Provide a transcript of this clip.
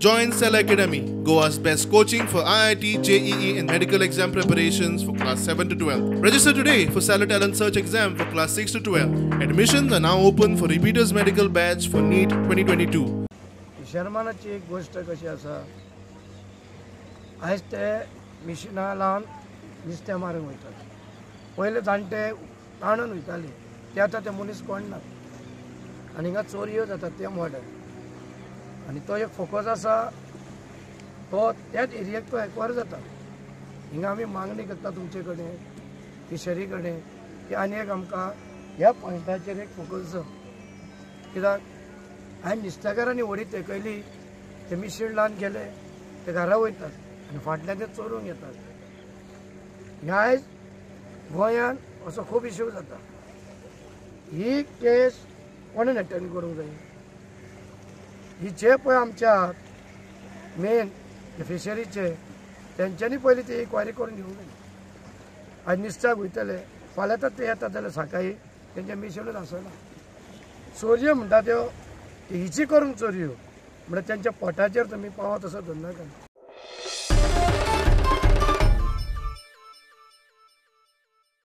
Join Cell Academy, Goa's best coaching for IIT, JEE and medical exam preparations for class 7 to 12. Register today for Cell Talent Search exam for class 6 to 12. Admissions are now open for repeaters medical batch for NEET 2022. शर्मानाची एक गोष्ट कशी आसा, आज ते मिशिनां लावन नुस्तें मारूंक वयतात. पयले जाणटे ताणून वयताले, ते आतां ते मनीस कोण ना. आनी हिंगा चोरयो जातात ते मॉडर्न. आनी तो एक फोकस आसा, तो त्याच एरियेक तो एक्वायर जाता. हिंगा आमी मागणी करता तुमचे कडेन, फिशरी कडेन, की आनी एक आमकां ह्या पॉयंटाचेर एक फोकस जाय. कित्याक हांवें नुस्तेकारांनी व्हडी तेकयली, ते मिशीन लावन गेले, ते घरा वयतात आनी फाटल्यान ते चोरूंक येतात. आयज गोंयांत असो खूब इश्यू जाता. ही केस कोणें अटेंड करूंक जाय. ही जे पळय आमच्या मेन फिशरीचे तेंच्यांनी पयलीं ती इन्क्वायरी करून घेवंक जाय. आज नुस्त्याक वयतले, फाल्यां तर ते येतात जाल्यार सकाळी तेंचे मिशनूच आसना. चोरयो म्हणटा त्यो हिची करूंक चोरयो, म्हणल्यार तेंच्या पोटाचेर तुमी पावो तसो धरनाका.